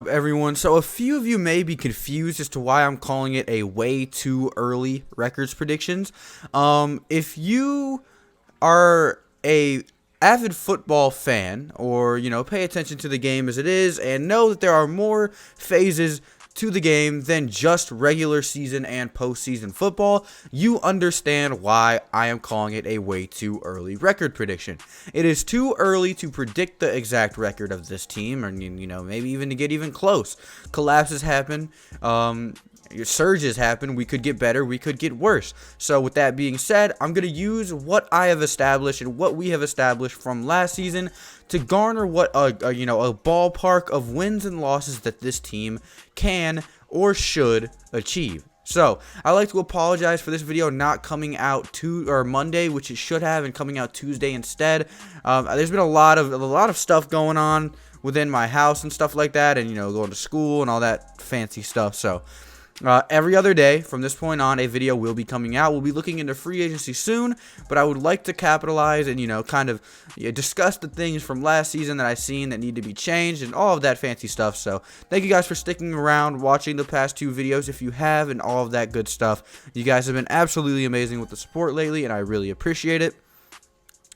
Everyone, so a few of you may be confused as to why I'm calling it a way too early records predictions. If you are a avid football fan, or pay attention to the game as it is and know that there are more phases to the game than just regular season and postseason football, you understand why I am calling it a way too early record prediction. It is too early to predict the exact record of this team, or maybe even to get even close. Collapses happen, surges happen. We could get better, we could get worse. So with that being said, I'm going to use what I have established and what we have established from last season to garner what a ballpark of wins and losses that this team can or should achieve. So I'd like to apologize for this video not coming out Monday, which it should have, and coming out Tuesday instead. There's been a lot of stuff going on within my house and stuff like that, and going to school and all that fancy stuff. So every other day from this point on, a video will be coming out. We'll be looking into free agency soon, but I would like to capitalize and kind of discuss the things from last season that I've seen that need to be changed and all of that fancy stuff. So thank you guys for sticking around, watching the past 2 videos if you have, and all of that good stuff. You guys have been absolutely amazing with the support lately, and I really appreciate it.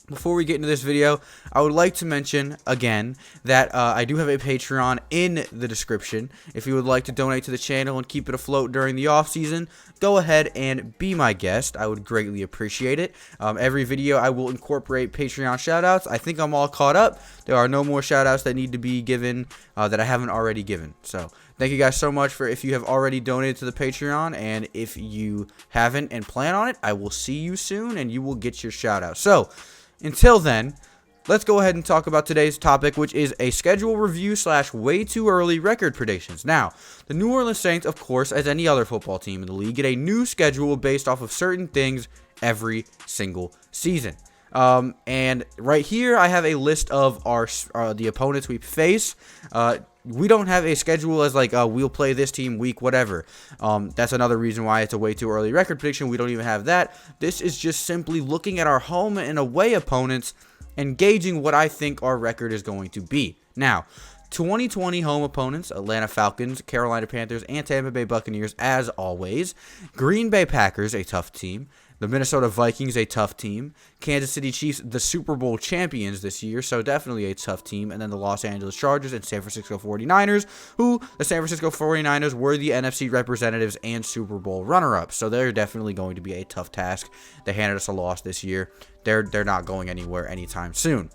Before we get into this video, I would like to mention again that I do have a Patreon in the description. If you would like to donate to the channel and keep it afloat during the off season, go ahead and be my guest. I would greatly appreciate it. Every video I will incorporate Patreon shoutouts. I think I'm all caught up. There are no more shoutouts that need to be given that I haven't already given. So thank you guys so much for if you have already donated to the Patreon, and if you haven't and plan on it, I will see you soon and you will get your shoutout. So until then, let's go ahead and talk about today's topic, which is a schedule review / way too early record predictions. Now, the New Orleans Saints, of course, as any other football team in the league, get a new schedule based off of certain things every single season. And right here, I have a list of the opponents we face. We don't have a schedule as like we'll play this team week whatever. That's another reason why it's a way too early record prediction. We don't even have that. This is just simply looking at our home and away opponents and gauging what I think our record is going to be. Now, 2020 home opponents: Atlanta Falcons, Carolina Panthers, and Tampa Bay Buccaneers, as always. Green Bay Packers, a tough team. The Minnesota Vikings, a tough team. Kansas City Chiefs, the Super Bowl champions this year, so definitely a tough team. And then the Los Angeles Chargers and San Francisco 49ers, who the San Francisco 49ers were the NFC representatives and Super Bowl runner-ups. So they're definitely going to be a tough task. They handed us a loss this year. They're not going anywhere anytime soon.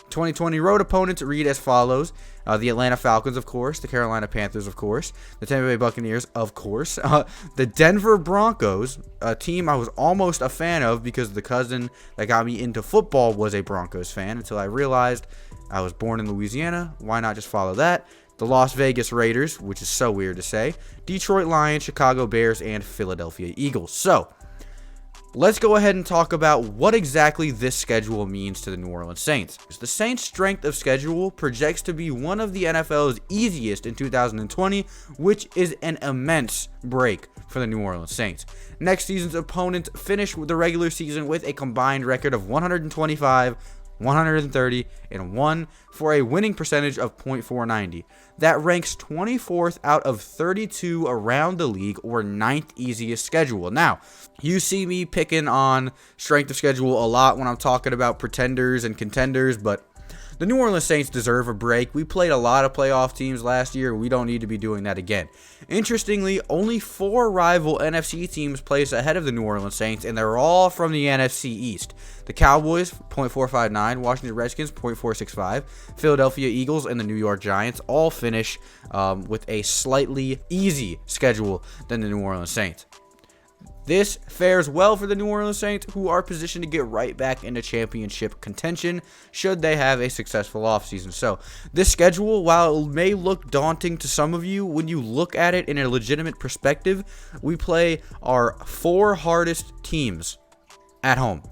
2020 road opponents read as follows: the Atlanta Falcons, of course; the Carolina Panthers, of course; the Tampa Bay Buccaneers, of course; the Denver Broncos, a team I was almost a fan of because the cousin that got me into football was a Broncos fan until I realized I was born in Louisiana. Why not just follow that? The Las Vegas Raiders, which is so weird to say; Detroit Lions, Chicago Bears, and Philadelphia Eagles. So let's go ahead and talk about what exactly this schedule means to the New Orleans Saints. The Saints' strength of schedule projects to be one of the NFL's easiest in 2020, which is an immense break for the New Orleans Saints. Next season's opponents finish the regular season with a combined record of 125, 130, and 1 for a winning percentage of .490. That ranks 24th out of 32 around the league, or 9th easiest schedule. Now, you see me picking on strength of schedule a lot when I'm talking about pretenders and contenders, but the New Orleans Saints deserve a break. We played a lot of playoff teams last year. We don't need to be doing that again. Interestingly, only 4 rival NFC teams place ahead of the New Orleans Saints, and they're all from the NFC East. The Cowboys, .459, Washington Redskins, .465, Philadelphia Eagles, and the New York Giants all finish with a slightly easy schedule than the New Orleans Saints. This fares well for the New Orleans Saints, who are positioned to get right back into championship contention should they have a successful offseason. So this schedule, while it may look daunting to some of you, when you look at it in a legitimate perspective, we play our 4 hardest teams at home.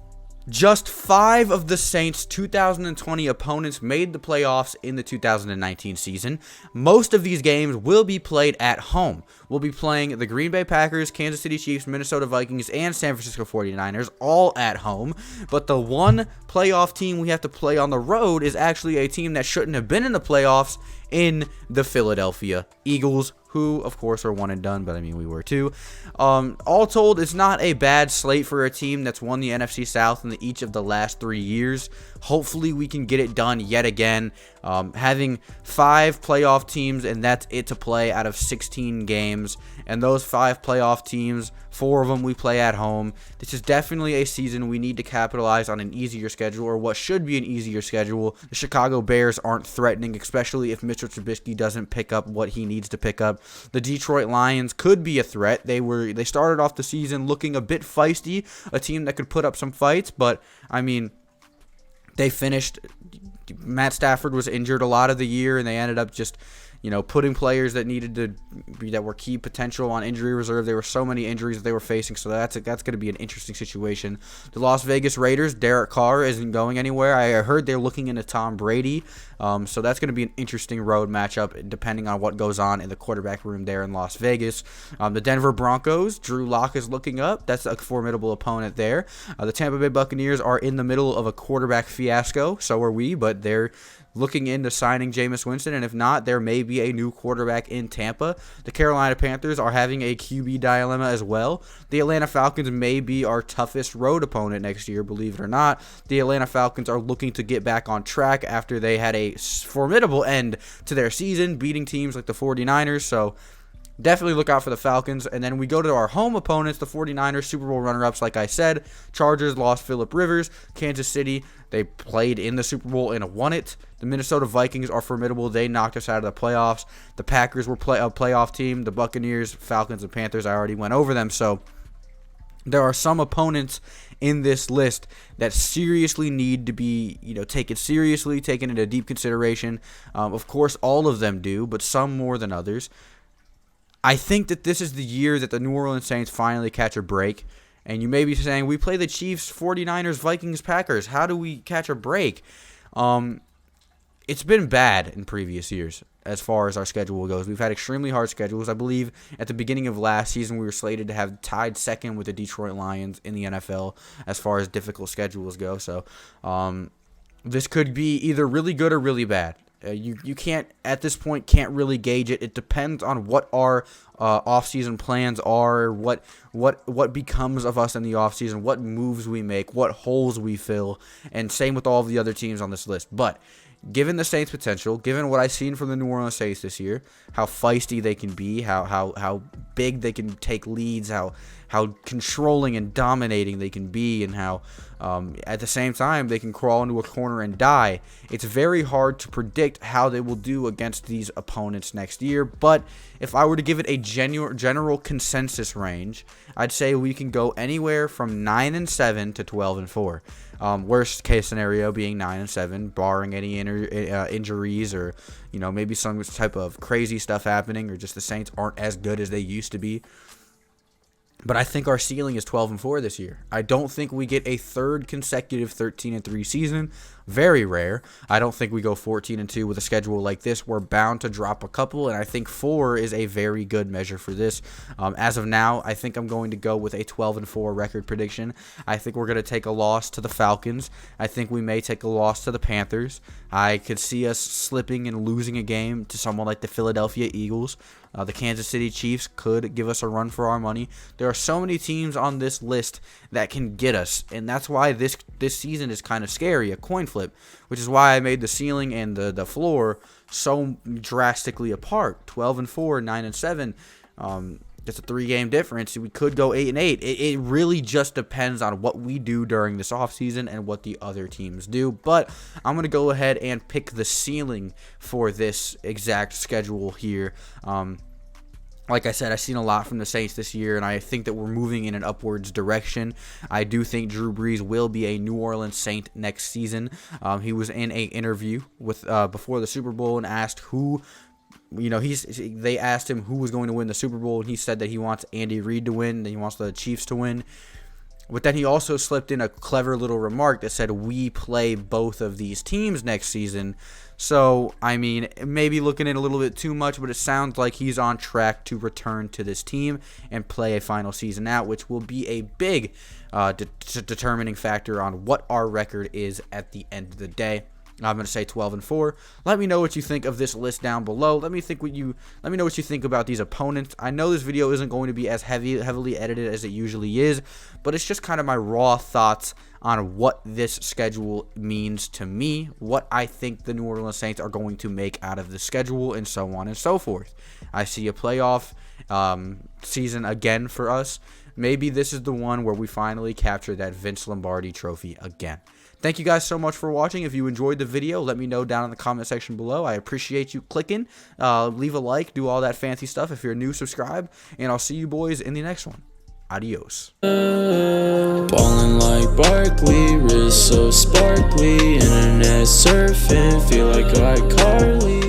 Just 5 of the Saints' 2020 opponents made the playoffs in the 2019 season. Most of these games will be played at home. We'll be playing the Green Bay Packers, Kansas City Chiefs, Minnesota Vikings, and San Francisco 49ers all at home. But the one playoff team we have to play on the road is actually a team that shouldn't have been in the playoffs, in the Philadelphia Eagles, who, of course, are one and done, but I mean, we were too. All told, it's not a bad slate for a team that's won the NFC South in each of the last 3 years. Hopefully, we can get it done yet again. Having 5 playoff teams, and that's it to play out of 16 games. And those 5 playoff teams, 4 of them we play at home. This is definitely a season we need to capitalize on an easier schedule, or what should be an easier schedule. The Chicago Bears aren't threatening, especially if Mitchell Trubisky doesn't pick up what he needs to pick up. The Detroit Lions could be a threat. They started off the season looking a bit feisty, a team that could put up some fights, but I mean, they finished. Matt Stafford was injured a lot of the year, and they ended up just, putting players that were key potential on injury reserve. There were so many injuries that they were facing, so that's going to be an interesting situation. The Las Vegas Raiders, Derek Carr isn't going anywhere. I heard they're looking into Tom Brady, so that's going to be an interesting road matchup depending on what goes on in the quarterback room there in Las Vegas. The Denver Broncos, Drew Lock is looking up. That's a formidable opponent there. The Tampa Bay Buccaneers are in the middle of a quarterback fiasco. So are we, but they're looking into signing Jameis Winston, and if not, there may be a new quarterback in Tampa. The Carolina Panthers are having a QB dilemma as well. The Atlanta Falcons may be our toughest road opponent next year, believe it or not. The Atlanta Falcons are looking to get back on track after they had a formidable end to their season, beating teams like the 49ers, so definitely look out for the Falcons. And then we go to our home opponents, the 49ers, Super Bowl runner-ups, like I said. Chargers lost Phillip Rivers. Kansas City, they played in the Super Bowl and won it. The Minnesota Vikings are formidable. They knocked us out of the playoffs. The Packers were a playoff team. The Buccaneers, Falcons, and Panthers, I already went over them. So there are some opponents in this list that seriously need to be, taken seriously, taken into deep consideration. Of course, all of them do, but some more than others. I think that this is the year that the New Orleans Saints finally catch a break. And you may be saying, we play the Chiefs, 49ers, Vikings, Packers. How do we catch a break? It's been bad in previous years as far as our schedule goes. We've had extremely hard schedules. I believe at the beginning of last season, we were slated to have tied second with the Detroit Lions in the NFL as far as difficult schedules go. So this could be either really good or really bad. You can't, at this point, can't really gauge it. It depends on what our off-season plans are, what becomes of us in the off-season, what moves we make, what holes we fill, and same with all of the other teams on this list. But given the Saints' potential, given what I've seen from the New Orleans Saints this year, how feisty they can be, how big they can take leads, how controlling and dominating they can be, and how at the same time they can crawl into a corner and die, it's very hard to predict how they will do against these opponents next year. But if I were to give it a general consensus range, I'd say we can go anywhere from 9-7 to 12-4. Worst case scenario being 9-7, barring any injuries or maybe some type of crazy stuff happening, or just the Saints aren't as good as they used to be. But I think our ceiling is 12-4 this year. I don't think we get a third consecutive 13-3 season. Very rare. I don't think we go 14-2 with a schedule like this. We're bound to drop a couple, and I think 4 is a very good measure for this. As of now, I think I'm going to go with a 12-4 record prediction. I think we're going to take a loss to the Falcons. I think we may take a loss to the Panthers. I could see us slipping and losing a game to someone like the Philadelphia Eagles. The Kansas City Chiefs could give us a run for our money. There are so many teams on this list that can get us, and that's why this season is kind of scary, a coin flip, which is why I made the ceiling and the floor so drastically apart. 12-4, 9-7. That's a 3-game difference. We could go 8-8. It really just depends on what we do during this offseason and what the other teams do. But I'm going to go ahead and pick the ceiling for this exact schedule here. Like I said, I've seen a lot from the Saints this year, and I think that we're moving in an upwards direction. I do think Drew Brees will be a New Orleans Saint next season. He was in an interview with before the Super Bowl and asked who. They asked him who was going to win the Super Bowl, and he said that he wants Andy Reid to win, that he wants the Chiefs to win. But then he also slipped in a clever little remark that said, we play both of these teams next season. So, I mean, maybe looking at it a little bit too much, but it sounds like he's on track to return to this team and play a final season out, which will be a big determining factor on what our record is at the end of the day. I'm going to say 12-4. Let me know what you think of this list down below. Let me know what you think about these opponents. I know this video isn't going to be as heavily edited as it usually is, but it's just kind of my raw thoughts on what this schedule means to me, what I think the New Orleans Saints are going to make out of the schedule, and so on and so forth. I see a playoff season again for us. Maybe this is the one where we finally capture that Vince Lombardi trophy again. Thank you guys so much for watching. If you enjoyed the video, let me know down in the comment section below. I appreciate you clicking. Leave a like, do all that fancy stuff. If you're new, subscribe, and I'll see you boys in the next one. Adios. Ballin' like Barkley, wrist so sparkly, internet surfing, feel like iCarly.